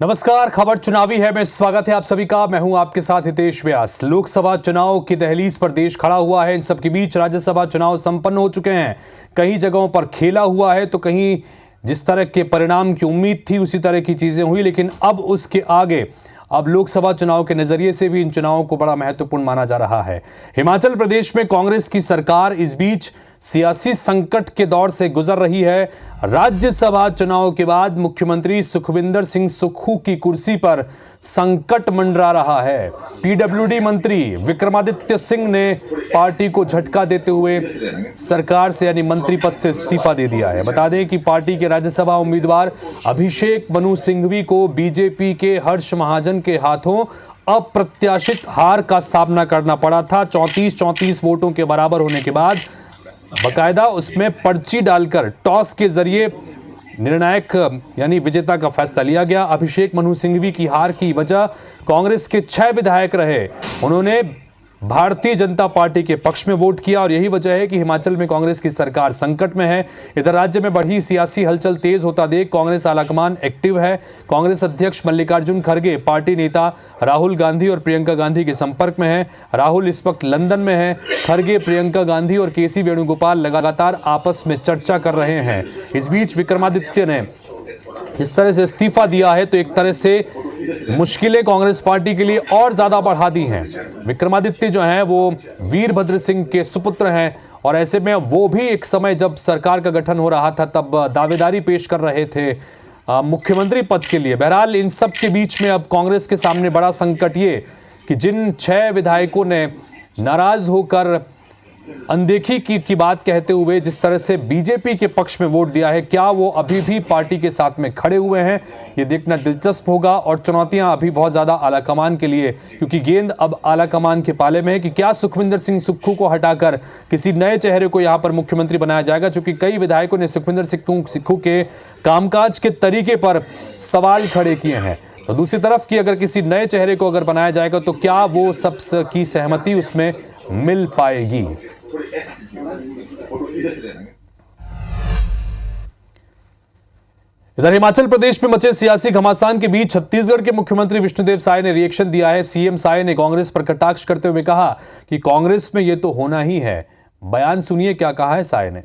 नमस्कार, खबर चुनावी है में स्वागत है आप सभी का। मैं हूं आपके साथ हितेश व्यास। लोकसभा चुनाव की दहलीज पर देश खड़ा हुआ है। इन सब के बीच राज्यसभा चुनाव संपन्न हो चुके हैं। कई जगहों पर खेला हुआ है तो कहीं जिस तरह के परिणाम की उम्मीद थी उसी तरह की चीजें हुई, लेकिन अब उसके आगे अब लोकसभा चुनाव के नजरिए से भी इन चुनावों को बड़ा महत्वपूर्ण माना जा रहा है। हिमाचल प्रदेश में कांग्रेस की सरकार इस बीच सियासी संकट के दौर से गुजर रही है। राज्यसभा चुनाव के बाद मुख्यमंत्री सुखविंदर सिंह सुक्खू की कुर्सी पर संकट मंडरा रहा है। पीडब्ल्यूडी मंत्री विक्रमादित्य सिंह ने पार्टी को झटका देते हुए सरकार से यानी मंत्री पद से इस्तीफा दे दिया है। बता दें कि पार्टी के राज्यसभा उम्मीदवार अभिषेक मनु सिंघवी को बीजेपी के हर्ष महाजन के हाथों अप्रत्याशित हार का सामना करना पड़ा था। 34-34 वोटों के बराबर होने के बाद बकायदा उसमें पर्ची डालकर टॉस के जरिए निर्णायक यानी विजेता का फैसला लिया गया। अभिषेक मनु सिंघवी की हार की वजह कांग्रेस के 6 विधायक रहे। उन्होंने भारतीय जनता पार्टी के पक्ष में वोट किया और यही वजह है कि हिमाचल में कांग्रेस की सरकार संकट में है। इधर राज्य में बढ़ी सियासी हलचल तेज होता देख कांग्रेस आलाकमान एक्टिव है। कांग्रेस अध्यक्ष मल्लिकार्जुन खड़गे पार्टी नेता राहुल गांधी और प्रियंका गांधी के संपर्क में है। राहुल इस वक्त लंदन में है। खड़गे, प्रियंका गांधी और केसी वेणुगोपाल लगातार आपस में चर्चा कर रहे हैं। इस बीच विक्रमादित्य ने इस तरह से इस्तीफा दिया है तो एक तरह से मुश्किलें कांग्रेस पार्टी के लिए और ज्यादा बढ़ा दी हैं। विक्रमादित्य जो हैं वो वीरभद्र सिंह के सुपुत्र हैं और ऐसे में वो भी एक समय जब सरकार का गठन हो रहा था तब दावेदारी पेश कर रहे थे मुख्यमंत्री पद के लिए। बहरहाल इन सब के बीच में अब कांग्रेस के सामने बड़ा संकट ये कि जिन 6 विधायकों ने नाराज होकर अनदेखी की बात कहते हुए जिस तरह से बीजेपी के पक्ष में वोट दिया है, क्या वो अभी भी पार्टी के साथ में खड़े हुए हैं, ये देखना दिलचस्प होगा। और चुनौतियां अभी बहुत ज्यादा आलाकमान के लिए, क्योंकि गेंद अब आलाकमान के पाले में है कि क्या सुखविंदर सिंह सुक्खू को हटाकर किसी नए चेहरे को यहां पर मुख्यमंत्री बनाया जाएगा। चूंकि कई विधायकों ने सुखविंदर सुक्खू के कामकाज के तरीके पर सवाल खड़े किए हैं। तो दूसरी तरफ की अगर किसी नए चेहरे को अगर बनाया जाएगा तो क्या वो सब की सहमति उसमें मिल पाएगी। इधर हिमाचल प्रदेश में मचे सियासी घमासान के बीच छत्तीसगढ़ के मुख्यमंत्री विष्णुदेव साय ने रिएक्शन दिया है। सीएम साय ने कांग्रेस पर कटाक्ष करते हुए कहा कि कांग्रेस में यह तो होना ही है। बयान सुनिए क्या कहा है साय ने।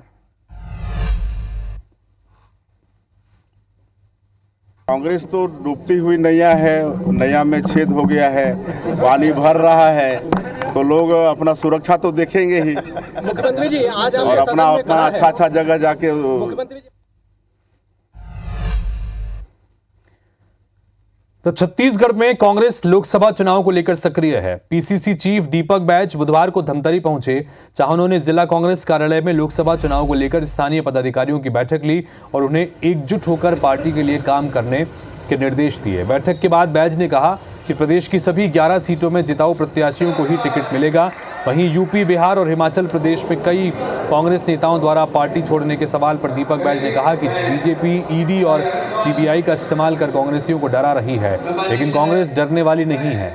कांग्रेस तो डूबती हुई नैया है, नैया में छेद हो गया है, पानी भर रहा है, तो लोग अपना सुरक्षा तो देखेंगे ही मुख्यमंत्री जी आज और अपना अच्छा जगह जाके मुख्यमंत्री जी। तो छत्तीसगढ़ में कांग्रेस लोकसभा चुनाव को लेकर सक्रिय है। पीसीसी चीफ दीपक बैज बुधवार को धमतरी पहुंचे, जहां उन्होंने जिला कांग्रेस कार्यालय में लोकसभा चुनाव को लेकर स्थानीय पदाधिकारियों की बैठक ली और उन्हें एकजुट होकर पार्टी के लिए काम करने के निर्देश दिए। बैठक के बाद बैज ने कहा कि प्रदेश की सभी 11 सीटों में जिताऊ प्रत्याशियों को ही टिकट मिलेगा। वहीं यूपी, बिहार और हिमाचल प्रदेश में कई कांग्रेस नेताओं द्वारा पार्टी छोड़ने के सवाल पर दीपक बैज ने कहा कि बीजेपी ईडी और सीबीआई का इस्तेमाल कर कांग्रेसियों को डरा रही है, लेकिन कांग्रेस डरने वाली नहीं है।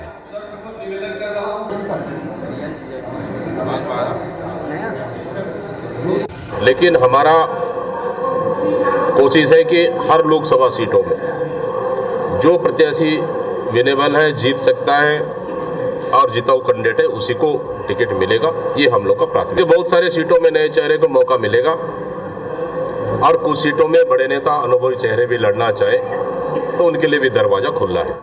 लेकिन हमारा कोशिश है कि हर लोकसभा सीटों में जो प्रत्याशी विनेबल है, जीत सकता है और जिताऊ कैंडिडेट है उसी को टिकट मिलेगा। ये हम लोग का प्राथमिकता। बहुत सारे सीटों में नए चेहरे को मौका मिलेगा और कुछ सीटों में बड़े नेता, अनुभवी चेहरे भी लड़ना चाहे तो उनके लिए भी दरवाजा खुला है।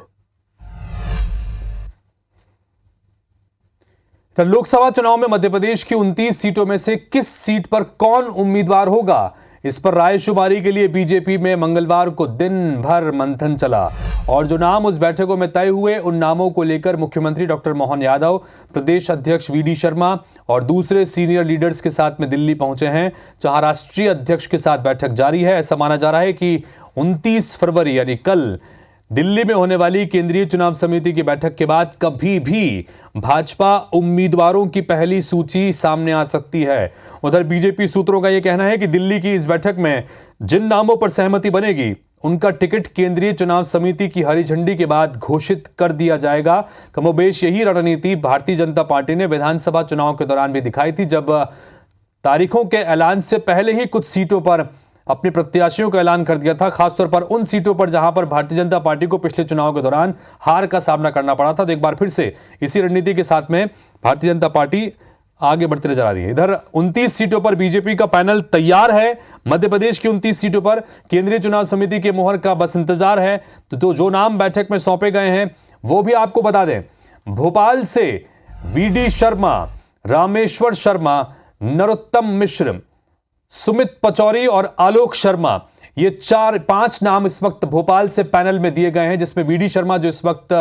तो लोकसभा चुनाव में मध्य प्रदेश की 29 सीटों में से किस सीट पर कौन उम्मीदवार होगा, इस पर रायशुमारी के लिए बीजेपी में मंगलवार को दिन भर मंथन चला और जो नाम उस बैठकों में तय हुए उन नामों को लेकर मुख्यमंत्री डॉक्टर मोहन यादव, प्रदेश अध्यक्ष वीडी शर्मा और दूसरे सीनियर लीडर्स के साथ में दिल्ली पहुंचे हैं, जहां राष्ट्रीय अध्यक्ष के साथ बैठक जारी है। ऐसा माना जा रहा है कि 29 फरवरी यानी कल दिल्ली में होने वाली केंद्रीय चुनाव समिति की बैठक के बाद कभी भी भाजपा उम्मीदवारों की पहली सूची सामने आ सकती है। उधर बीजेपी सूत्रों का यह कहना है कि दिल्ली की इस बैठक में जिन नामों पर सहमति बनेगी उनका टिकट केंद्रीय चुनाव समिति की हरी झंडी के बाद घोषित कर दिया जाएगा। कमोबेश यही रणनीति भारतीय जनता पार्टी ने विधानसभा चुनाव के दौरान भी दिखाई थी, जब तारीखों के ऐलान से पहले ही कुछ सीटों पर अपने प्रत्याशियों का ऐलान कर दिया था, खासतौर पर उन सीटों पर जहां पर भारतीय जनता पार्टी को पिछले चुनाव के दौरान हार का सामना करना पड़ा था। तो एक बार फिर से इसी रणनीति के साथ में भारतीय जनता पार्टी आगे बढ़ती नजर आ रही है। इधर 29 सीटों पर बीजेपी का पैनल तैयार है। मध्य प्रदेश की 29 सीटों पर केंद्रीय चुनाव समिति के मोहर का बस इंतजार है। तो जो नाम बैठक में सौंपे गए हैं वो भी आपको बता दें। भोपाल से वीडी शर्मा, रामेश्वर शर्मा, नरोत्तम मिश्र, सुमित पचौरी और आलोक शर्मा, ये 4-5 नाम इस वक्त भोपाल से पैनल में दिए गए हैं, जिसमें वीडी शर्मा जो इस वक्त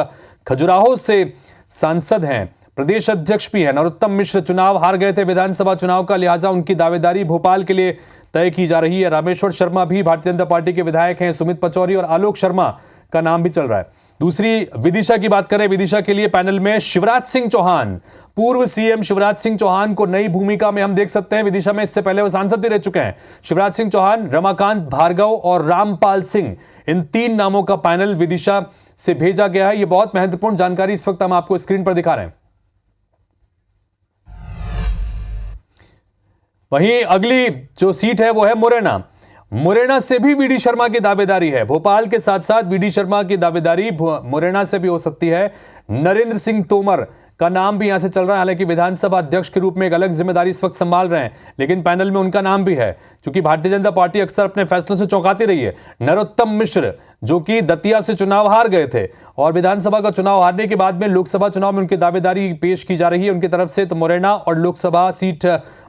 खजुराहो से सांसद हैं, प्रदेश अध्यक्ष भी है। नरोत्तम मिश्र चुनाव हार गए थे विधानसभा चुनाव का, लिहाजा उनकी दावेदारी भोपाल के लिए तय की जा रही है। रामेश्वर शर्मा भी भारतीय जनता पार्टी के विधायक हैं। सुमित पचौरी और आलोक शर्मा का नाम भी चल रहा है। दूसरी विदिशा की बात करें, विदिशा के लिए पैनल में शिवराज सिंह चौहान, पूर्व सीएम शिवराज सिंह चौहान को नई भूमिका में हम देख सकते हैं। विदिशा में इससे पहले वो सांसद भी रह चुके हैं। शिवराज सिंह चौहान, रमाकांत भार्गव और रामपाल सिंह, इन 3 नामों का पैनल विदिशा से भेजा गया है। यह बहुत महत्वपूर्ण जानकारी इस वक्त हम आपको स्क्रीन पर दिखा रहे हैं। वहीं अगली जो सीट है वो है मुरैना। मुरैना से भी वीडी शर्मा की दावेदारी है। भोपाल के साथ साथ वीडी शर्मा की दावेदारी मुरैना से भी हो सकती है। नरेंद्र सिंह तोमर का नाम भी यहां से चल रहा है, हालांकि विधानसभा अध्यक्ष के रूप में एक अलग जिम्मेदारी इस वक्त संभाल रहे हैं, लेकिन पैनल में उनका नाम भी है, क्योंकि भारतीय जनता पार्टी अक्सर अपने फैसलों से चौंकाती रही है। नरोत्तम मिश्र जो कि दतिया से चुनाव हार गए थे और विधानसभा का चुनाव हारने के बाद में लोकसभा चुनाव में उनकी दावेदारी पेश की जा रही है उनकी तरफ से। तो मुरैना और लोकसभा सीट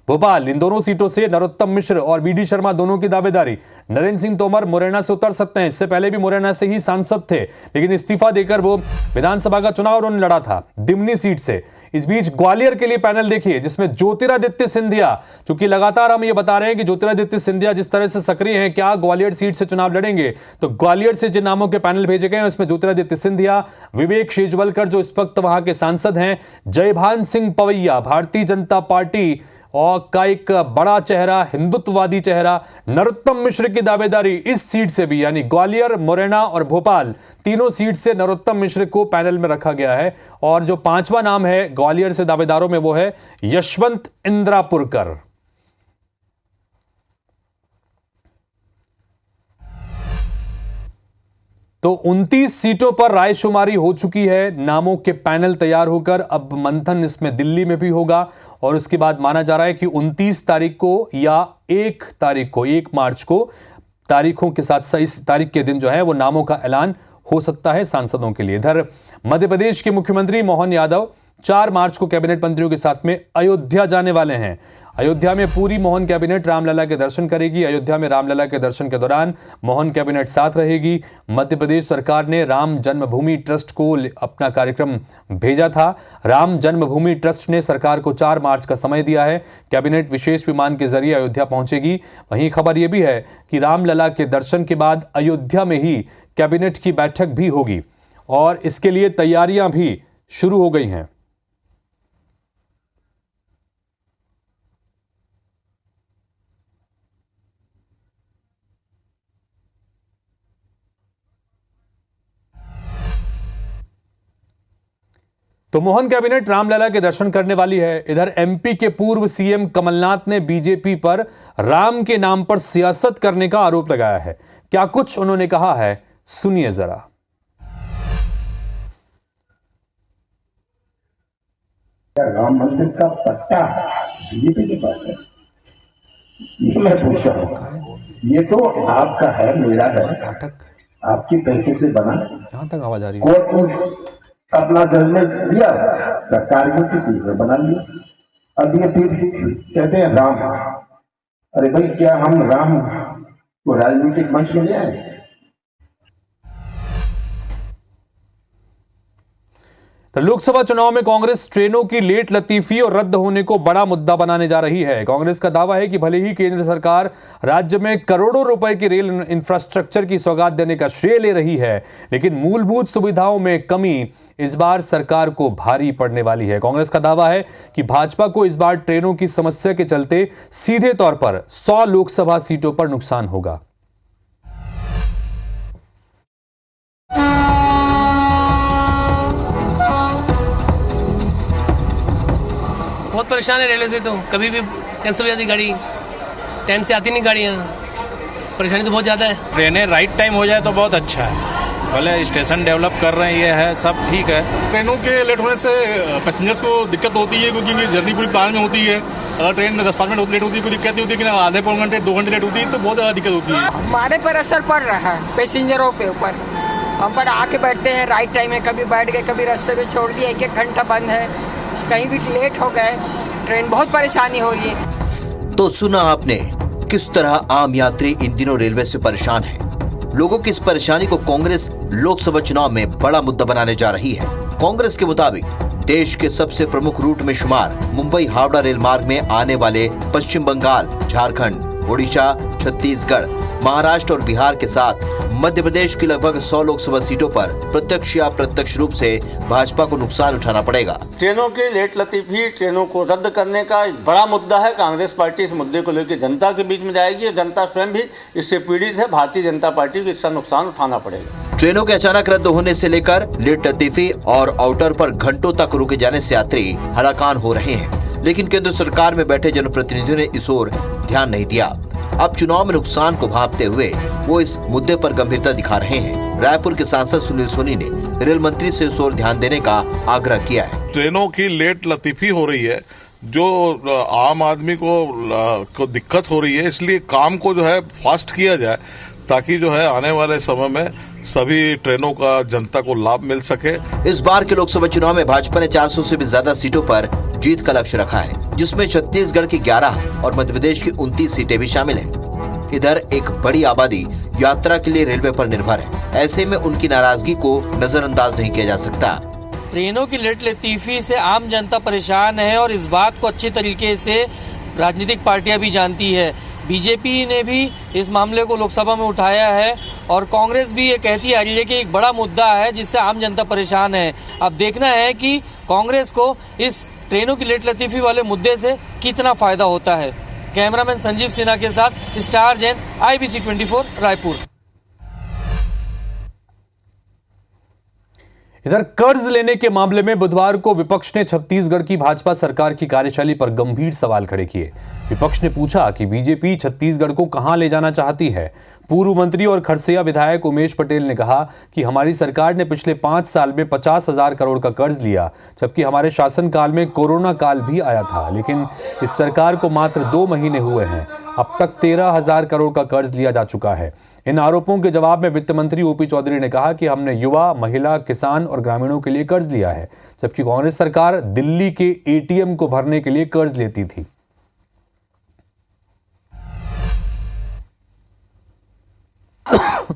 भोपाल, इन दोनों सीटों से नरोत्तम मिश्र और वीडी शर्मा दोनों की दावेदारी। नरेंद्र सिंह तोमर मुरैना से उतर सकते हैं, इससे पहले भी मुरैना से ही सांसद थे, लेकिन इस्तीफा देकर वो विधानसभा का चुनाव उन्होंने लड़ा था दिमनी सीट से। इस बीच ग्वालियर के लिए पैनल देखिए, जिसमें ज्योतिरादित्य सिंधिया, क्योंकि लगातार हम ये बता रहे हैं कि ज्योतिरादित्य सिंधिया जिस तरह से सक्रिय हैं, क्या ग्वालियर सीट से चुनाव लड़ेंगे, तो ग्वालियर से जिन नामों के पैनल भेजे गए हैं उसमें ज्योतिरादित्य सिंधिया, विवेक शेजवलकर जो इस वक्त वहां के सांसद हैं, जयभान सिंह पवैया भारतीय जनता पार्टी और का एक बड़ा चेहरा, हिंदुत्ववादी चेहरा, नरोत्तम मिश्र की दावेदारी इस सीट से भी, यानी ग्वालियर, मुरैना और भोपाल, तीनों सीट से नरोत्तम मिश्र को पैनल में रखा गया है। और जो 5वां नाम है ग्वालियर से दावेदारों में वो है यशवंत इंद्रापुरकर। तो 29 सीटों पर रायशुमारी हो चुकी है, नामों के पैनल तैयार होकर अब मंथन इसमें दिल्ली में भी होगा और उसके बाद माना जा रहा है कि 29 तारीख को या 1 तारीख को, 1 मार्च को, तारीखों के साथ इस तारीख के दिन जो है वो नामों का ऐलान हो सकता है सांसदों के लिए। इधर मध्य प्रदेश के मुख्यमंत्री मोहन यादव 4 मार्च को कैबिनेट मंत्रियों के साथ में अयोध्या जाने वाले हैं। अयोध्या में पूरी मोहन कैबिनेट रामलला के दर्शन करेगी। अयोध्या में रामलला के दर्शन के दौरान मोहन कैबिनेट साथ रहेगी। मध्य प्रदेश सरकार ने राम जन्मभूमि ट्रस्ट को अपना कार्यक्रम भेजा था। राम जन्मभूमि ट्रस्ट ने सरकार को 4 मार्च का समय दिया है। कैबिनेट विशेष विमान के जरिए अयोध्या पहुंचेगी। वहीं खबर यह भी है कि रामलला के दर्शन के बाद अयोध्या में ही कैबिनेट की बैठक भी होगी और इसके लिए तैयारियां भी शुरू हो गई हैं। तो मोहन कैबिनेट रामलला के दर्शन करने वाली है। इधर एमपी के पूर्व सीएम कमलनाथ ने बीजेपी पर राम के नाम पर सियासत करने का आरोप लगाया है। क्या कुछ उन्होंने कहा है, सुनिए जरा। राम मंदिर का पट्टा बीजेपी के पास है, ये मैं पूछ रहा हूँ। ये तो आपका है, मेरा है, आपके पैसे से बना। यहां तक आवाज आ रही है। कोर्ट अपना जजमेंट दिया, सरकार की बना लिया। अब ये फिर कहते हैं राम। अरे भाई, क्या हम राम को राजनीतिक मंच में ले आए? तो लोकसभा चुनाव में कांग्रेस ट्रेनों की लेट लतीफी और रद्द होने को बड़ा मुद्दा बनाने जा रही है। कांग्रेस का दावा है कि भले ही केंद्र सरकार राज्य में करोड़ों रुपए की रेल इंफ्रास्ट्रक्चर की सौगात देने का श्रेय ले रही है, लेकिन मूलभूत सुविधाओं में कमी इस बार सरकार को भारी पड़ने वाली है। कांग्रेस का दावा है कि भाजपा को इस बार ट्रेनों की समस्या के चलते सीधे तौर पर 100 लोकसभा सीटों पर नुकसान होगा। बहुत परेशान है रेलवे से, तो कभी भी कैंसिल हो जाती गाड़ी, टाइम से आती नहीं गाड़ियाँ। परेशानी तो बहुत ज़्यादा है। ट्रेनें राइट टाइम हो जाए तो बहुत अच्छा है। भले स्टेशन डेवलप कर रहे हैं, ये है सब ठीक है। ट्रेनों के लेट होने से पैसेंजर्स को दिक्कत होती है, क्योंकि जर्नी पूरी प्लान में होती है। अगर ट्रेन 10-5 मिनट लेट होती है कोई दिक्कत नहीं होती, लेकिन आधे पौन घंटे 2 घंटे लेट होती है तो बहुत ज़्यादा दिक्कत होती है। हमारे पर असर पड़ रहा है, पैसेंजरों पे ऊपर। हम पर आके बैठते हैं राइट टाइम में, कभी बैठ गए, कभी रास्ते में छोड़ दिया, 1-1 घंटा बंद है, कहीं भी लेट हो गए, ट्रेन बहुत परेशानी हो रही है। तो सुना आपने किस तरह आम यात्री इन दिनों रेलवे से परेशान है। लोगों की इस परेशानी को कांग्रेस लोकसभा चुनाव में बड़ा मुद्दा बनाने जा रही है। कांग्रेस के मुताबिक देश के सबसे प्रमुख रूट में शुमार मुंबई हावड़ा रेल मार्ग में आने वाले पश्चिम बंगाल, झारखंड, ओडिशा, छत्तीसगढ़, महाराष्ट्र और बिहार के साथ मध्य प्रदेश की लगभग 100 लोकसभा सीटों पर प्रत्यक्ष या अप्रत्यक्ष रूप से भाजपा को नुकसान उठाना पड़ेगा। ट्रेनों के लेट लतीफी, ट्रेनों को रद्द करने का एक बड़ा मुद्दा है। कांग्रेस पार्टी इस मुद्दे को लेकर जनता के बीच में जाएगी और जनता स्वयं भी इससे पीड़ित है। भारतीय जनता पार्टी को इसका नुकसान उठाना पड़ेगा। ट्रेनों के अचानक रद्द होने से लेकर लेट लतीफी और आउटर पर घंटों तक रुके जाने से यात्री हलाकान हो रहे हैं, लेकिन केंद्र सरकार में बैठे जनप्रतिनिधियों ने इस ओर ध्यान नहीं दिया। अब चुनाव में नुकसान को भांपते हुए वो इस मुद्दे पर गंभीरता दिखा रहे हैं। रायपुर के सांसद सुनील सोनी ने रेल मंत्री से इस ओर ध्यान देने का आग्रह किया है। ट्रेनों की लेट लतीफी हो रही है, जो आम आदमी को दिक्कत हो रही है, इसलिए काम को जो है फास्ट किया जाए, ताकि जो है आने वाले समय में सभी ट्रेनों का जनता को लाभ मिल सके। इस बार के लोकसभा चुनाव में भाजपा ने 400 से भी ज्यादा सीटों पर जीत का लक्ष्य रखा है, जिसमें छत्तीसगढ़ की 11 और मध्य प्रदेश की 29 सीटें भी शामिल हैं। इधर एक बड़ी आबादी यात्रा के लिए रेलवे पर निर्भर है, ऐसे में उनकी नाराजगी को नजरअंदाज नहीं किया जा सकता। ट्रेनों की लेट लतीफी से आम जनता परेशान है और इस बात को अच्छी तरीके से राजनीतिक पार्टियां भी जानती है। बीजेपी ने भी इस मामले को लोकसभा में उठाया है और कांग्रेस भी ये कहती आ रही है कि एक बड़ा मुद्दा है जिससे आम जनता परेशान है। अब देखना है कि कांग्रेस को इस ट्रेनों की लेट लतीफी वाले मुद्दे से कितना फायदा होता है। कैमरामैन संजीव सिन्हा के साथ स्टार जैन, IBC 24 रायपुर। इधर कर्ज लेने के मामले में बुधवार को विपक्ष ने छत्तीसगढ़ की भाजपा सरकार की कार्यशैली पर गंभीर सवाल खड़े किए। विपक्ष ने पूछा कि बीजेपी छत्तीसगढ़ को कहां ले जाना चाहती है। पूर्व मंत्री और खरसिया विधायक उमेश पटेल ने कहा कि हमारी सरकार ने पिछले 5 साल में 50,000 करोड़ का कर्ज लिया, जबकि हमारे शासनकाल में कोरोना काल भी आया था, लेकिन इस सरकार को मात्र 2 महीने हुए हैं, अब तक 13,000 करोड़ का कर्ज लिया जा चुका है। इन आरोपों के जवाब में वित्त मंत्री ओपी चौधरी ने कहा कि हमने युवा, महिला, किसान और ग्रामीणों के लिए कर्ज लिया है, जबकि कांग्रेस सरकार दिल्ली के ATM को भरने के लिए कर्ज लेती थी।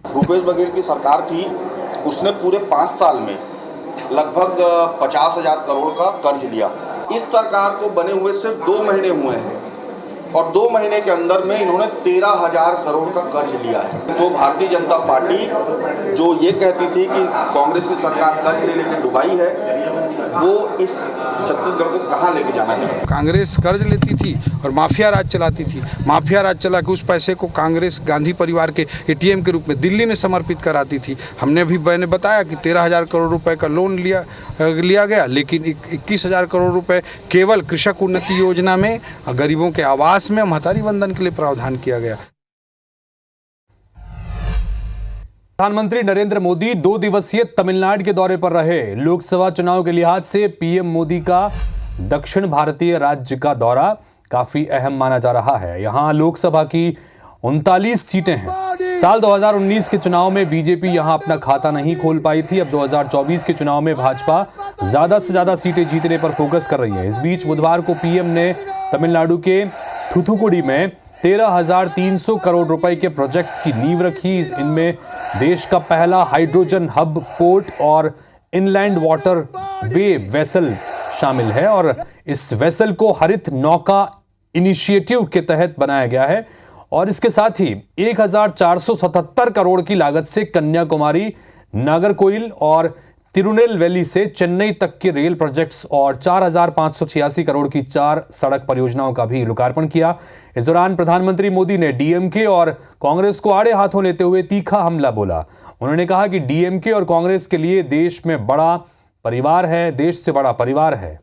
भूपेश बघेल की सरकार थी, उसने पूरे 5 साल में लगभग 50,000 करोड़ का कर्ज लिया। इस सरकार को बने हुए सिर्फ 2 महीने हुए हैं और 2 महीने के अंदर में इन्होंने 13,000 करोड़ का कर्ज लिया है। तो भारतीय जनता पार्टी जो ये कहती थी कि कांग्रेस की सरकार कर्ज ले लेकर डुबाई है, वो इस छत्तीसगढ़ को कहाँ लेके जाना चाहिए। कांग्रेस कर्ज लेती थी और माफिया राज चलाती थी। माफिया राज चला के उस पैसे को कांग्रेस गांधी परिवार के ATM के रूप में दिल्ली में समर्पित कराती थी। मैंने बताया कि 13,000 करोड़ रुपए का लोन लिया गया, लेकिन 21,000 करोड़ रुपए केवल कृषक उन्नति योजना में, गरीबों के आवास में, महतारी वंदन के लिए प्रावधान किया गया। प्रधानमंत्री नरेंद्र मोदी 2 दिवसीय तमिलनाडु के दौरे पर रहे। लोकसभा चुनाव के लिहाज से PM मोदी का दक्षिण भारतीय राज्य का दौरा काफी अहम माना जा रहा है। यहां लोकसभा की 39 सीटें हैं। साल 2019 के चुनाव में बीजेपी यहां अपना खाता नहीं खोल पाई थी। अब 2024 के चुनाव में भाजपा ज्यादा से ज्यादा सीटें जीतने पर फोकस कर रही है। इस बीच बुधवार को PM ने तमिलनाडु के थूथुकुडी में 13,300 करोड़ रुपए के प्रोजेक्ट्स की नींव रखी। इनमें देश का पहला हाइड्रोजन हब, पोर्ट और इनलैंड वाटर वे वेसल शामिल है और इस वेसल को हरित नौका इनिशिएटिव के तहत बनाया गया है और इसके साथ ही 1,477 करोड़ की लागत से कन्याकुमारी, नागरकोइल और तिरुनेलवेली से चेन्नई तक के रेल प्रोजेक्ट्स और 4,586 करोड़ की 4 सड़क परियोजनाओं का भी लोकार्पण किया। इस दौरान प्रधानमंत्री मोदी ने DMK और कांग्रेस को आड़े हाथों लेते हुए तीखा हमला बोला। उन्होंने कहा कि DMK और कांग्रेस के लिए देश में बड़ा परिवार है, देश से बड़ा परिवार है।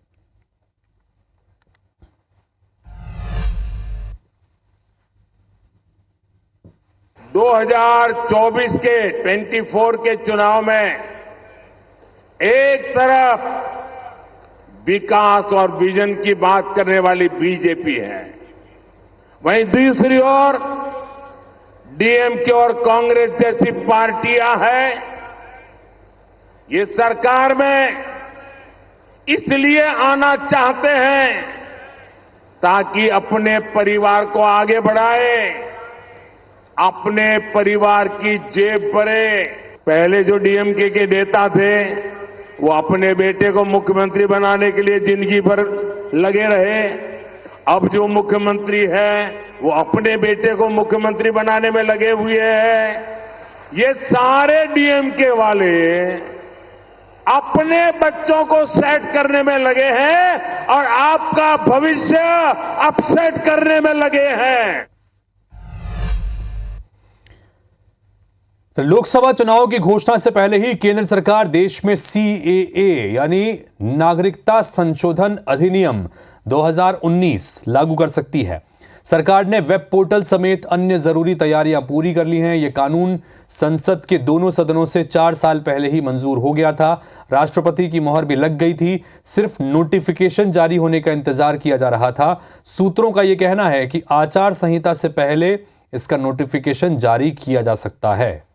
2024 के 24 के चुनाव में एक तरफ विकास और विजन की बात करने वाली बीजेपी है, वहीं दूसरी ओर डीएमके और कांग्रेस जैसी पार्टियां हैं। ये सरकार में इसलिए आना चाहते हैं ताकि अपने परिवार को आगे बढ़ाए, अपने परिवार की जेब भरे। पहले जो डीएमके के नेता थे वो अपने बेटे को मुख्यमंत्री बनाने के लिए जिंदगी भर लगे रहे। अब जो मुख्यमंत्री है वो अपने बेटे को मुख्यमंत्री बनाने में लगे हुए हैं। ये सारे डीएमके वाले अपने बच्चों को सेट करने में लगे हैं और आपका भविष्य अपसेट करने में लगे हैं। लोकसभा चुनाव की घोषणा से पहले ही केंद्र सरकार देश में सीएए यानी नागरिकता संशोधन अधिनियम 2019 लागू कर सकती है। सरकार ने वेब पोर्टल समेत अन्य जरूरी तैयारियां पूरी कर ली हैं। यह कानून संसद के दोनों सदनों से 4 साल पहले ही मंजूर हो गया था। राष्ट्रपति की मोहर भी लग गई थी। सिर्फ नोटिफिकेशन जारी होने का इंतजार किया जा रहा था। सूत्रों का यह कहना है कि आचार संहिता से पहले इसका नोटिफिकेशन जारी किया जा सकता है।